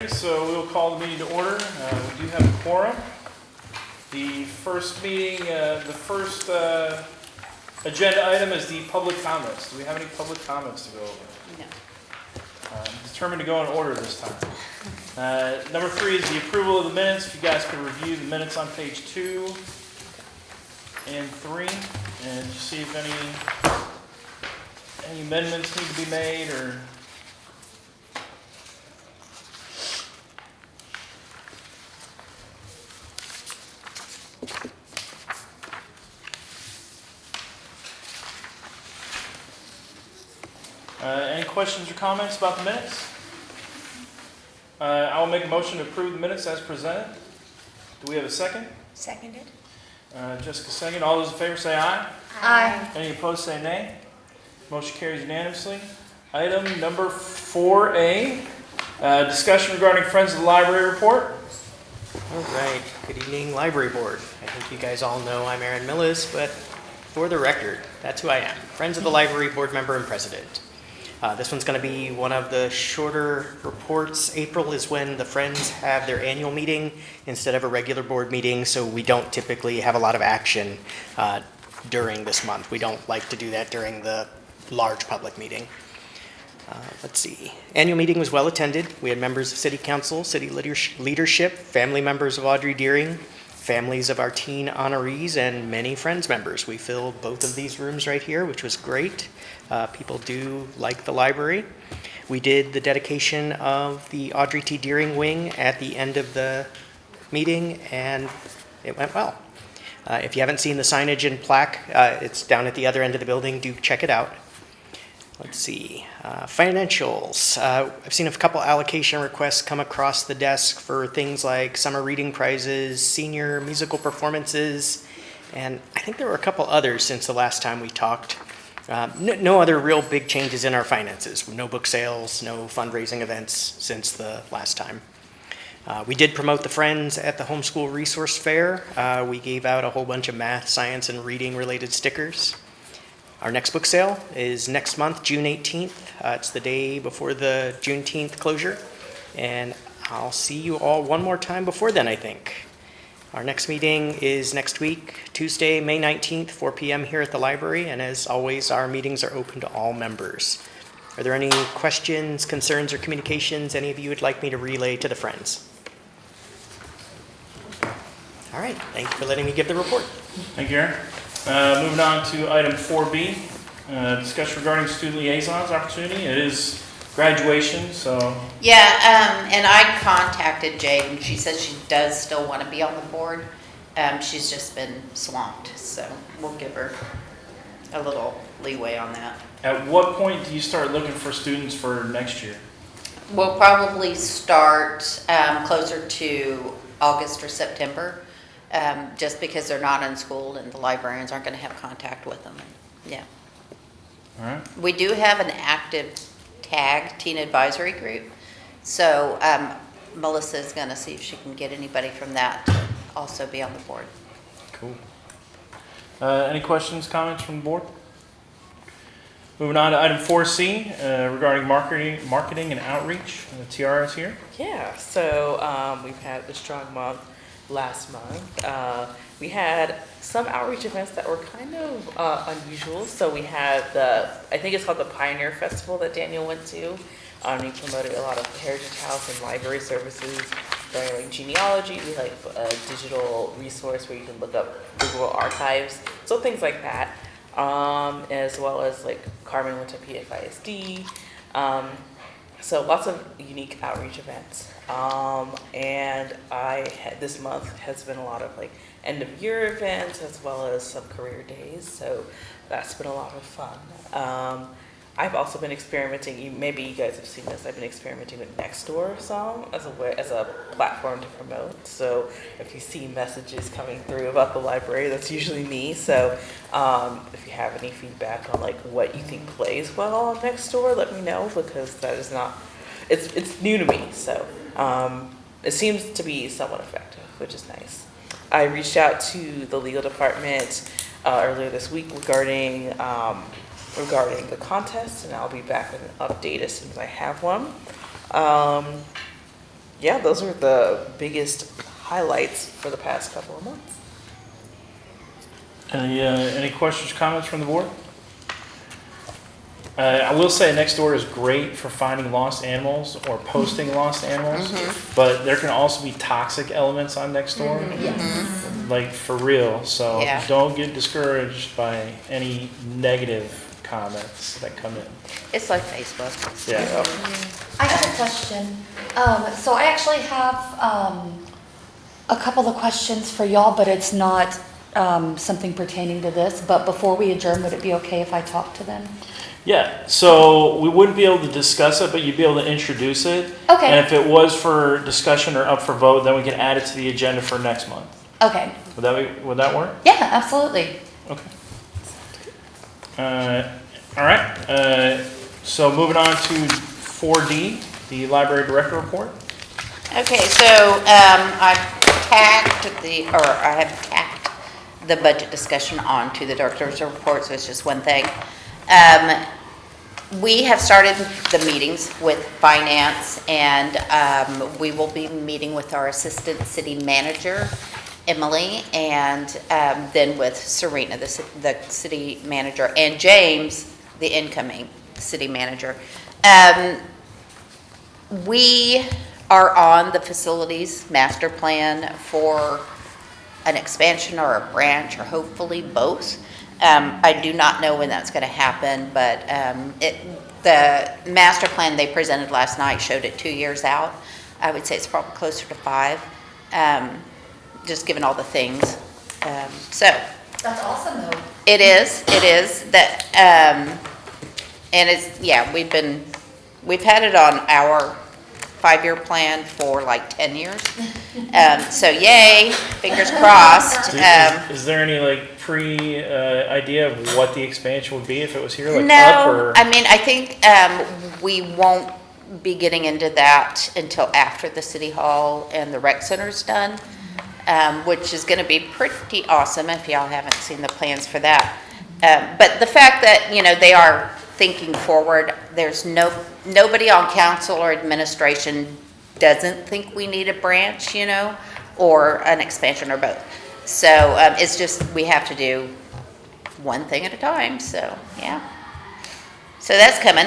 So we'll call the meeting to order. We do have a quorum. The first meeting, the first agenda item is the public comments. Do we have any public comments to go over? No. Determined to go in order this time. Number 3 is the approval of the minutes. If you guys could review the minutes on page 2 and 3 and see if any amendments need to be made or. Any questions or comments about the minutes? I will make a motion to approve the minutes as presented. Do we have a second? Seconded. Jessica second. All those in favor say aye. Aye. Any opposed say nay. Motion carries unanimously. Item number 4A, discussion regarding Friends of the Library report. All right, good evening, Library Board. I think you guys all know I'm Aaron Millis, but for the record, that's who I am. Friends of the Library Board Member and President. This one's going to be one of the shorter reports. April is when the Friends have their annual meeting instead of a regular board meeting, so we don't typically have a lot of action during this month. We don't like to do that during the large public meeting. Let's see. Annual meeting was well attended. We had members of City Council, City leadership, family members of Audrey Deering, families of our teen honorees, and many Friends members. We filled both of these rooms right here, which was great. People do like the library. We did the dedication of the Audrey T. Deering wing at the end of the meeting, and it went well. If you haven't seen the signage and plaque, it's down at the other end of the building. Do check it out. Let's see, financials. I've seen a couple allocation requests come across the desk for things like summer reading prizes, senior musical performances, and I think there were a couple others since the last time we talked. No other real big changes in our finances. No book sales, no fundraising events since the last time. We did promote the Friends at the Homeschool Resource Fair. We gave out a whole bunch of math, science, and reading related stickers. Our next book sale is next month, June 18th. It's the day before the Juneteenth closure. And I'll see you all one more time before then, I think. Our next meeting is next week, Tuesday, May 19th, 4 p.m. here at the library. And as always, our meetings are open to all members. Are there any questions, concerns, or communications any of you would like me to relay to the Friends? All right, thank you for letting me give the report. Thank you, Aaron. Moving on to item 4B, discussion regarding student liaisons opportunity. It is graduation, so. Yeah, and I contacted Jade, and she says she does still want to be on the board. She's just been swamped, so we'll give her a little leeway on that. At what point do you start looking for students for next year? We'll probably start closer to August or September. Just because they're not in school and the librarians aren't going to have contact with them. Yeah. All right. We do have an active TAG, Teen Advisory Group. So Melissa is going to see if she can get anybody from that to also be on the board. Cool. Any questions, comments from the board? Moving on to item 4C, regarding marketing and outreach. Tiara is here. Yeah, so we've had a strong month last month. We had some outreach events that were kind of unusual. So we had I think it's called the Pioneer Festival that Daniel went to. He promoted a lot of Heritage House and library services, like genealogy. We like a digital resource where you can look up Google Archives, so things like that. As well as like Carmen went to PFISD. So lots of unique outreach events. And this month has been a lot of like end of year events as well as some career days. So that's been a lot of fun. I've also been experimenting, maybe you guys have seen this, I've been experimenting with Nextdoor some as a platform to promote. So if you see messages coming through about the library, that's usually me. So if you have any feedback on like what you think plays well on Nextdoor, let me know, because that is not, it's new to me. So it seems to be somewhat effective, which is nice. I reached out to the legal department earlier this week regarding the contest, and I'll be back with an update as soon as I have one. yeah, those are the biggest highlights for the past couple of months. Any questions, comments from the board? I will say next door is great for finding lost animals or posting lost animals, but there can also be toxic elements on next door, like for real. So Yeah. don't get discouraged by any negative comments that come in. It's like Facebook. Yeah. I have a question. So I actually have a couple of questions for y'all, but it's not something pertaining to this. But before we adjourn, would it be okay if I talk to them? Yeah, so we wouldn't be able to discuss it, but you'd be able to introduce it. Okay. And if it was for discussion or up for vote, then we can add it to the agenda for next month. Okay. Would that work? Yeah, absolutely. Okay. All right. So moving on to 4D, the library director report. Okay, so I have tacked the budget discussion on to the director's report, so it's just one thing. We have started the meetings with finance, and we will be meeting with our assistant city manager, Emily, and then with Serena, the city manager, and James, the incoming city manager. We are on the facilities master plan for an expansion or a branch, or hopefully both. I do not know when that's going to happen, but the master plan they presented last night showed it 2 years out. I would say it's probably closer to 5, just given all the things. So That's awesome, though. it is that, and it's, yeah, we've had it on our 5-year plan for like 10 years. So yay, fingers crossed. Is there any like idea of what the expansion would be if it was here, like up No, or? I mean, I think we won't be getting into that until after the city hall and the rec center's done, which is going to be pretty awesome if y'all haven't seen the plans for that. But the fact that, they are thinking forward, there's nobody on council or administration doesn't think we need a branch, or an expansion or both. So it's just, we have to do one thing at a time, so yeah. So that's coming.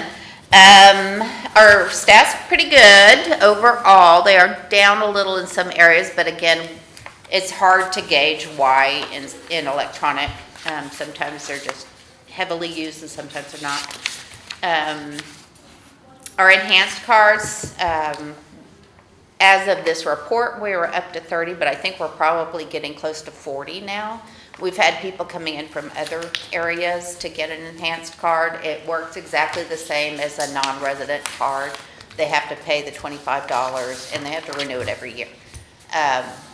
Our staff's pretty good overall. They are down a little in some areas, but again, it's hard to gauge why in electronic. Sometimes they're just heavily used and sometimes they're not. Our enhanced cards, as of this report, we were up to 30, but I think we're probably getting close to 40 now. We've had people coming in from other areas to get an enhanced card. It works exactly the same as a non-resident card. They have to pay the $25 and they have to renew it every year.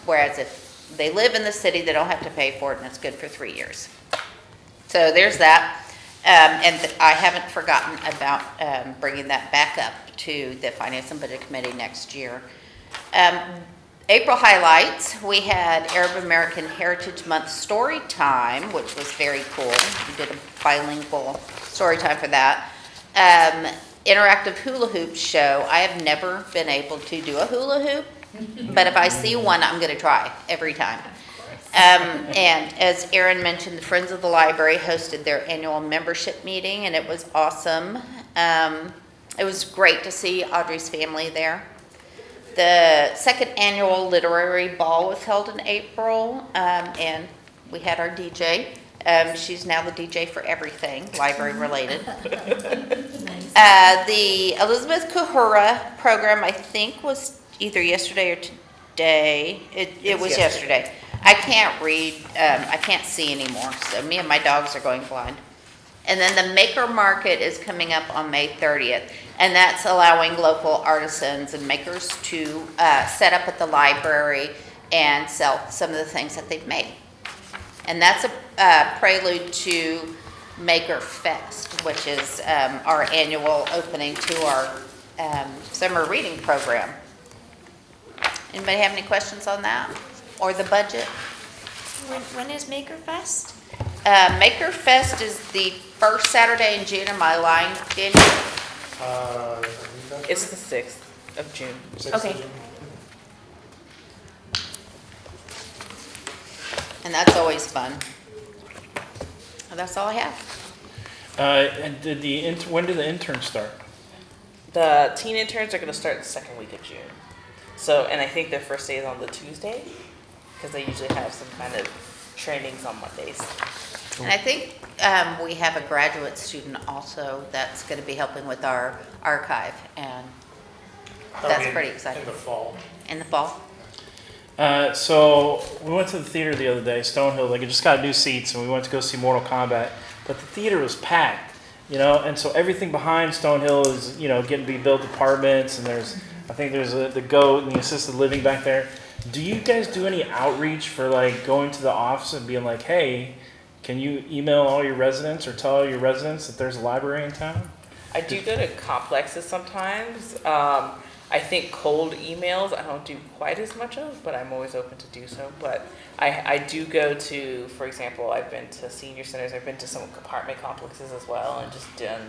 Whereas if they live in the city, they don't have to pay for it, and it's good for 3 years. So there's that. And I haven't forgotten about bringing that back up to the Finance and Budget Committee next year. April highlights, we had Arab American Heritage Month story time, which was very cool. We did a bilingual story time for that. Interactive hula hoop show. I have never been able to do a hula hoop, but if I see one, I'm going to try every time. And as Erin mentioned, the Friends of the Library hosted their annual membership meeting, and it was awesome. It was great to see Audrey's family there. The second annual literary ball was held in April, and we had our DJ. She's now the DJ for everything library related. The Elizabeth Kahura program, I think, was either yesterday or today. It was yesterday. I can't read, I can't see anymore, so me and my dogs are going blind. And then the Maker Market is coming up on May 30th, and that's allowing local artisans and makers to set up at the library and sell some of the things that they've made. And that's a prelude to Maker Fest, which is our annual opening to our summer reading program. Anybody have any questions on that? Or the budget? When is Maker Fest? Maker Fest is the first Saturday in June. Am I lying, Daniel? It's the 6th of June. Okay. And that's always fun. And that's all I have. And when did the interns start? The teen interns are going to start the second week of June. So, and I think their first day is on the Tuesday, because they usually have some kind of trainings on Mondays. And I think we have a graduate student also that's going to be helping with our archive, and that's pretty exciting. In the fall. In the fall? So we went to the theater the other day, Stonehill. Like, it just got new seats, and we went to go see Mortal Kombat. But the theater was packed, you know, and so everything behind Stonehill is, you know, getting to be built apartments, and I think there's the goat and the assisted living back there. Do you guys do any outreach for like going to the office and being like, hey, can you email all your residents or tell all your residents that there's a library in town? I do go to complexes sometimes. I think cold emails I don't do quite as much of, but I'm always open to do so. But I do go to, for example, I've been to senior centers, I've been to some apartment complexes as well, and just done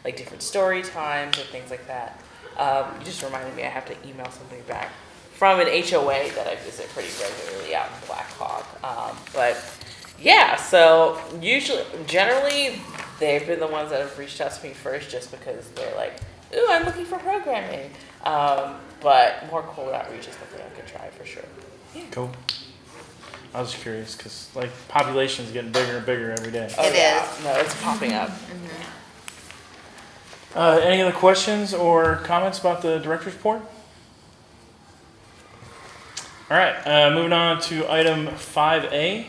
like different story times and things like that. You just reminded me I have to email somebody back from an HOA that I visit pretty regularly out in Black Hawk. But yeah, so generally, they've been the ones that have reached out to me first just because they're like, ooh, I'm looking for programming. But more cold outreach is something I could try for sure. Yeah. Cool. I was curious because like population is getting bigger and bigger every day. Oh, It yeah. is. No, it's popping up. Any other questions or comments about the director's report? All right, moving on to item 5A,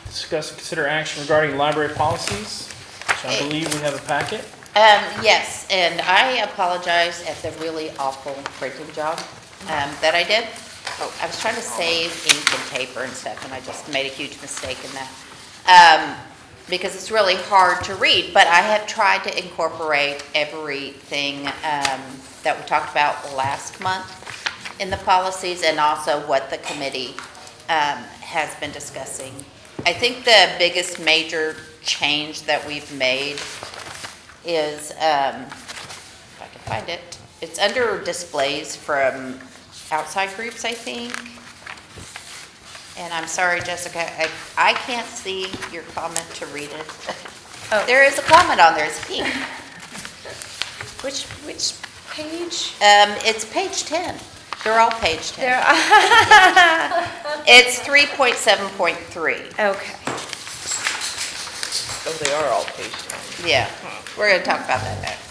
discuss and consider action regarding library policies, which I believe we have a packet. Yes, and I apologize at the really awful printing job that I did. Oh, I was trying to save ink and paper and stuff, and I just made a huge mistake in that. Because it's really hard to read, but I have tried to incorporate everything that we talked about last month in the policies, and also what the committee has been discussing. I think the biggest major change that we've made is, if I can find it, it's under displays from outside groups, I think. And I'm sorry, Jessica, I can't see your comment to read it. Oh. There is a comment on there, it's pink. Which page? It's page 10. They're all page 10. There. It's 3.7.3. Okay. Oh, they are all patient. Yeah, we're gonna talk about that next.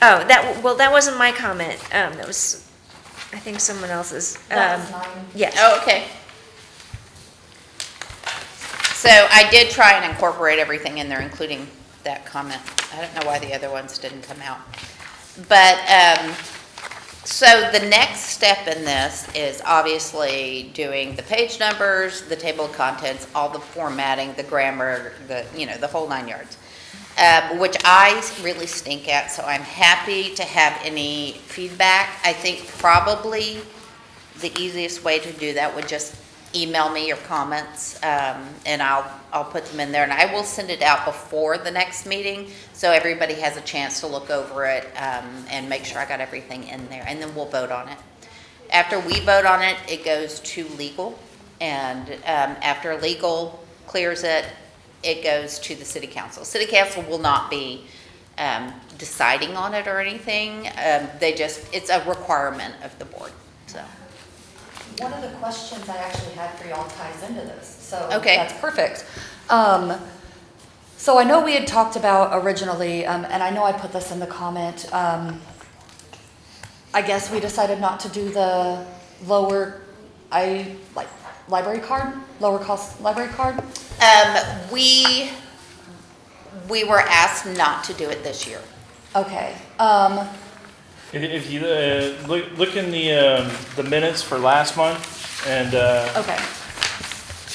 Oh, that wasn't my comment. That was, I think, someone else's. That was mine. Yes. Oh, okay. So I did try and incorporate everything in there, including that comment. I don't know why the other ones didn't come out. But, so the next step in this is obviously doing the page numbers, the table of contents, all the formatting, the grammar, the whole 9 yards. Which I really stink at, so I'm happy to have any feedback. I think probably the easiest way to do that would just email me your comments, and I'll put them in there, and I will send it out before the next meeting, so everybody has a chance to look over it, and make sure I got everything in there, and then we'll vote on it. After we vote on it, it goes to legal, and after legal clears it, it goes to the city council. City council will not be deciding on it or anything. It's a requirement of the board, so. One of the questions I actually had for y'all ties into this, so Okay. that's perfect. So I know we had talked about originally, and I know I put this in the comment, I guess we decided not to do the lower cost library card? We were asked not to do it this year. Okay, If you look in the minutes for last month, and okay,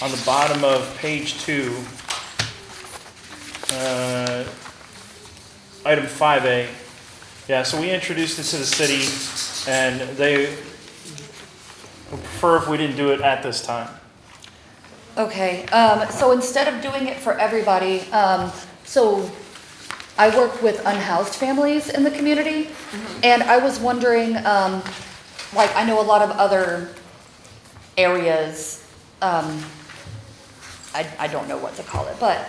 on the bottom of page 2, item 5A, yeah, so we introduced it to the city, and they would prefer if we didn't do it at this time. okay. So instead of doing it for everybody, so I work with unhoused families in the community, and I was wondering, I know a lot of other areas, I don't know what to call it, but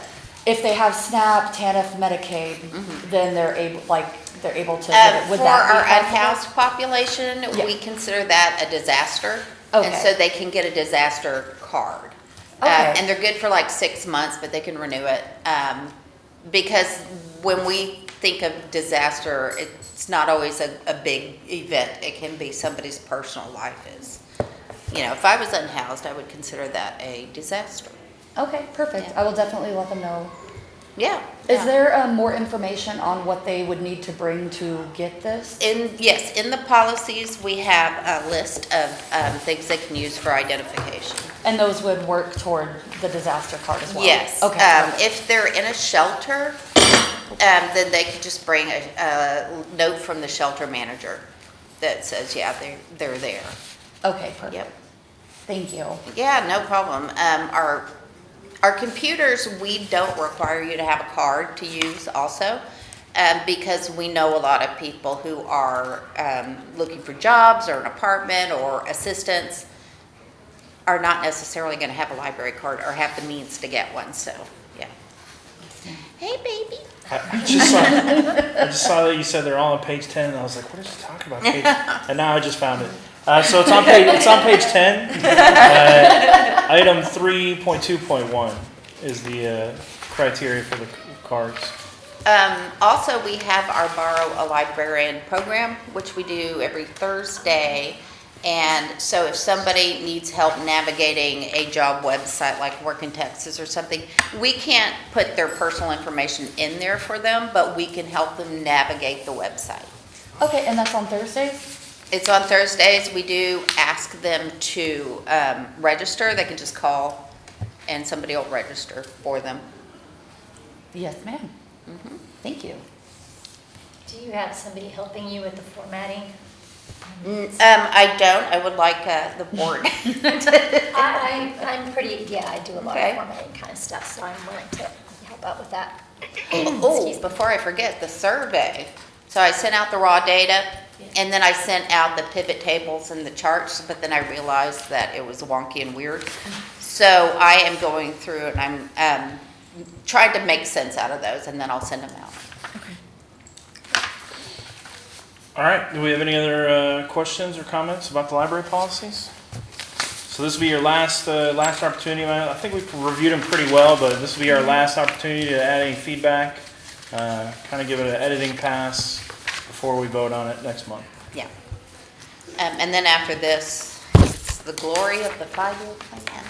if they have SNAP, TANF, Medicaid, then they're able to get it. Would For that be our possible? unhoused population, Yeah. we consider that a disaster. Okay. And so they can get a disaster card. Okay. And they're good for like 6 months, but they can renew it. Because when we think of disaster, it's not always a big event. It can be somebody's personal life is. If I was unhoused, I would consider that a disaster. Okay, perfect. Yeah. I will definitely let them know. Yeah. Is yeah. there more information on what they would need to bring to get this? Yes, in the policies, we have a list of things they can use for identification. And those would work toward the disaster card as well? Yes. Okay. perfect. If they're in a shelter, then they could just bring a note from the shelter manager that says, yeah, they're there. Okay, perfect. Yep. Thank you. Yeah, no problem. Our computers, we don't require you to have a card to use also, because we know a lot of people who are looking for jobs or an apartment or assistance are not necessarily going to have a library card or have the means to get one, so, yeah. Hey, baby. I just saw that you said they're all on page 10, and I was like, what is he talking about? And now I just found it. So it's on page 10. Item 3.2.1 is the criteria for the cards. Also, we have our Borrow a Librarian program, which we do every Thursday. And so if somebody needs help navigating a job website like Work in Texas or something, we can't put their personal information in there for them, but we can help them navigate the website. Okay, and that's on Thursdays? It's on Thursdays. We do ask them to register. They can just call and somebody will register for them. Yes, ma'am. Thank you. Do you have somebody helping you with the formatting? I don't. I would like the board. I'm pretty, yeah, I do a lot Okay. of formatting kind of stuff, so I'm willing to help out with that. Oh, before I forget, the survey. So I sent out the raw data, and then I sent out the pivot tables and the charts, but then I realized that it was wonky and weird. So I am going through and I'm trying to make sense out of those, and then I'll send them out. All right, do we have any other questions or comments about the library policies? So this will be your last opportunity. I think we've reviewed them pretty well, but this will be our last opportunity to add any feedback, kind of give it an editing pass before we vote on it next month. Yeah. And then after this, it's the glory of the 5-year plan.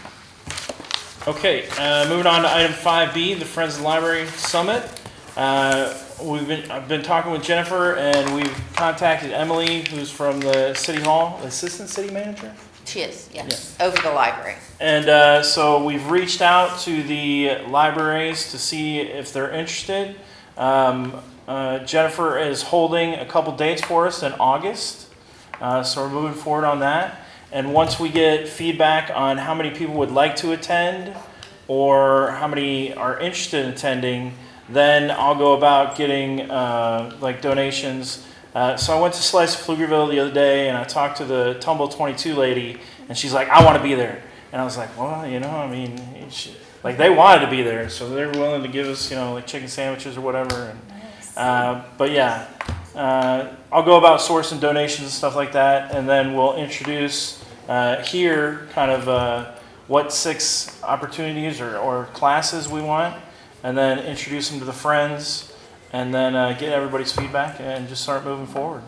Okay, moving on to item 5B, the Friends of the Library Summit. I've been talking with Jennifer, and we've contacted Emily, who's from the City Hall, Assistant City Manager. She is, yes, Yeah. over the library. And so we've reached out to the libraries to see if they're interested. Jennifer is holding a couple dates for us in August, so we're moving forward on that. And once we get feedback on how many people would like to attend or how many are interested in attending, then I'll go about getting like donations. So I went to Slice of Pflugerville the other day, and I talked to the Tumble 22 lady, and she's like, I want to be there. And I was like, well, I mean, like they wanted to be there, so they're willing to give us, like chicken sandwiches or whatever. And, but yeah, I'll go about sourcing donations and stuff like that, and then we'll introduce here kind of what 6 opportunities or classes we want, and then introduce them to the friends, and then get everybody's feedback and just start moving forward.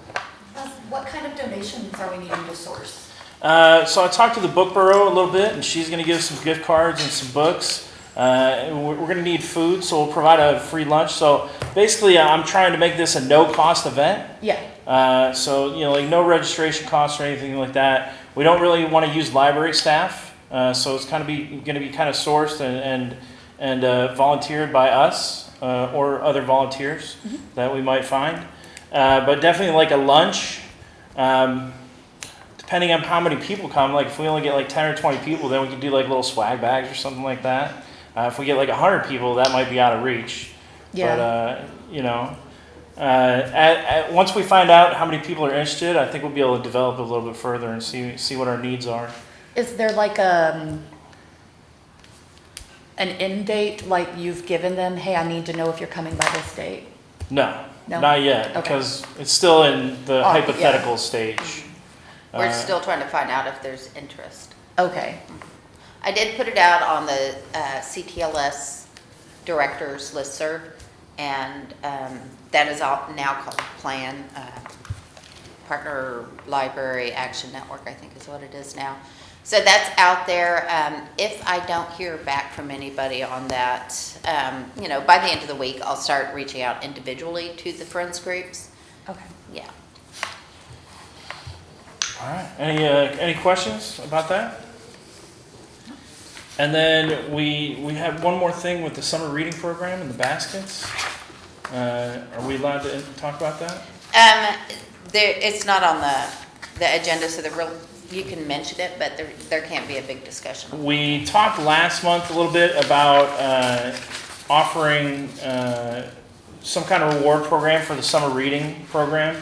What kind of donations are we needing to source? So I talked to the Book Bureau a little bit, and she's going to give some gift cards and some books. And we're going to need food, so we'll provide a free lunch. So basically, I'm trying to make this a no-cost event. Yeah. So like no registration costs or anything like that. We don't really want to use library staff, so it's going to be kind of sourced and volunteered by us or other volunteers that we might find. But definitely like a lunch. Depending on how many people come, like if we only get like 10 or 20 people, then we can do like little swag bags or something like that. If we get like 100 people, that might be out of reach. Yeah. But once we find out how many people are interested, I think we'll be able to develop it a little bit further and see what our needs are. Is there like an end date, like you've given them, hey, I need to know if you're coming by this date? No, No? not yet, Okay. because it's still in the Oh, yeah. hypothetical stage. We're Uh, still trying to find out if there's interest. Okay, I did put it out on the CTLS Directors listserv, and that is all now called Plan Partner Library Action Network, I think is what it is now. So that's out there. If I don't hear back from anybody on that, by the end of the week, I'll start reaching out individually to the friends groups. okay. Yeah. All right, any questions about that? And then we have one more thing with the summer reading program and the baskets. Are we allowed to talk about that? It's not on the agenda, so you can mention it, but there can't be a big discussion. We talked last month a little bit about offering some kind of reward program for the summer reading program.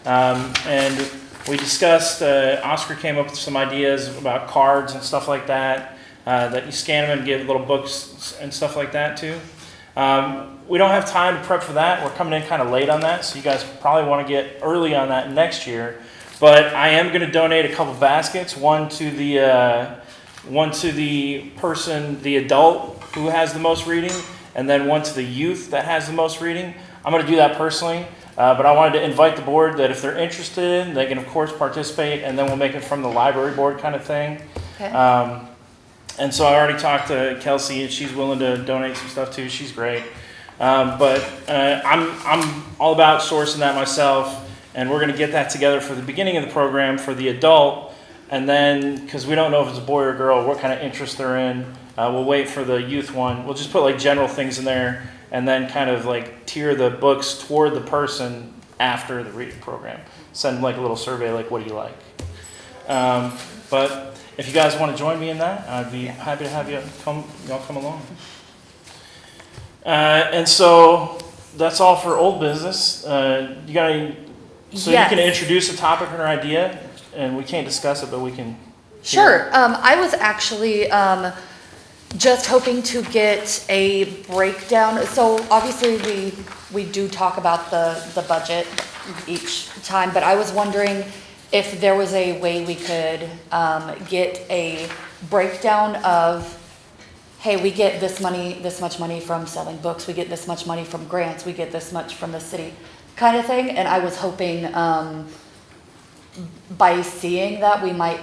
And we discussed, Oscar came up with some ideas about cards and stuff like that, that you scan them and give little books and stuff like that too. We don't have time to prep for that. We're coming in kind of late on that, so you guys probably want to get early on that next year. But I am going to donate a couple baskets, one to the person, the adult who has the most reading, and then one to the youth that has the most reading. I'm going to do that personally, but I wanted to invite the board that if they're interested, they can of course participate, and then we'll make it from the library board kind of thing. Okay. And so I already talked to Kelsey, and she's willing to donate some stuff too. She's great. But I'm all about sourcing that myself, and we're going to get that together for the beginning of the program for the adult, and then because we don't know if it's a boy or girl, what kind of interest they're in, we'll wait for the youth one. We'll just put like general things in there, and then kind of like tier the books toward the person after the reading program. Send like a little survey, like what do you like? But if you guys want to join me in that, I'd be happy to have y'all come along. And so that's all for old business. You got any? So Yes. you can introduce a topic or an idea, and we can't discuss it, but we can. Sure. I was actually just hoping to get a breakdown. So obviously we do talk about the budget each time, but I was wondering if there was a way we could get a breakdown of, hey, we get this much money from selling books, we get this much money from grants, we get this much from the city, kind of thing. And I was hoping by seeing that we might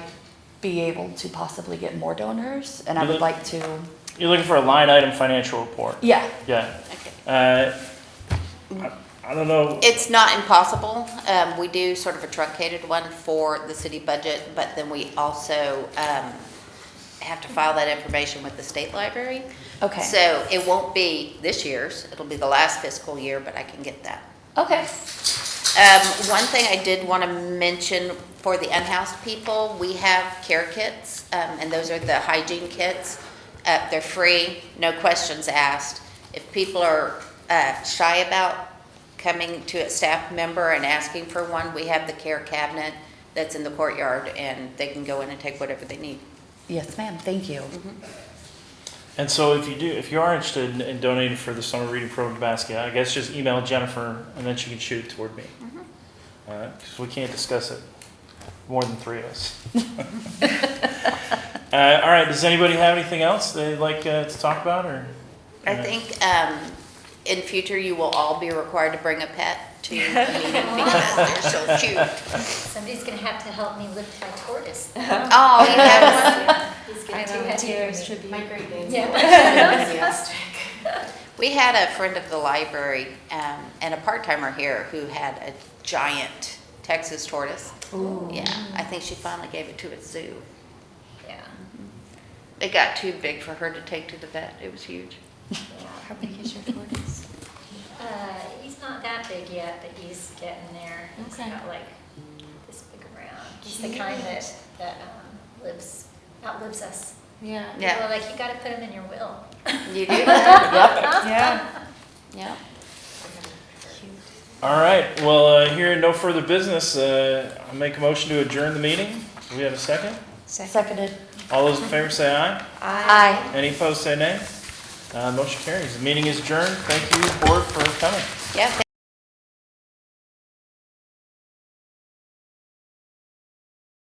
be able to possibly get more donors, and I would like to. You're looking for a line item financial report. Yeah. Yeah. Okay. I don't know. It's not impossible. We do sort of a truncated one for the city budget, but then we also have to file that information with the state library. Okay. So it won't be this year's, it'll be the last fiscal year, but I can get that. Okay. One thing I did want to mention for the unhoused people, we have care kits, and those are the hygiene kits. They're free, no questions asked. If people are shy about coming to a staff member and asking for one, we have the care cabinet that's in the courtyard, and they can go in and take whatever they need. Yes, ma'am. Thank you. And so if you are interested in donating for the summer reading program basket, I guess just email Jennifer, and then she can shoot it toward me. Because we can't discuss it, more than three of us. All right, does anybody have anything else they'd like to talk about? Or I think in future you will all be required to bring a pet to the meeting because they're so cute. Somebody's gonna have to help me lift my tortoise. Oh, you have one? He's getting too heavy for me. My great name's Yeah. enthusiastic. We had a friend of the library and a part-timer here who had a giant Texas tortoise. Ooh. Yeah, I think she finally gave it to a zoo. Yeah. It got too big for her to take to the vet. It was huge. How big is your tortoise? He's not that big yet, but he's getting there. He's Okay. about like this big around. He's the kind that outlives us. Yeah. Yeah. Well, like you gotta put him in your will. You do? Yeah. Yeah. all right, well, hearing no further business, I'll make a motion to adjourn the meeting. Do we have a second? Seconded. All those in favor say aye. Aye. Any opposed say nay. Motion carries. The meeting is adjourned. Thank you, board, for coming. Yeah.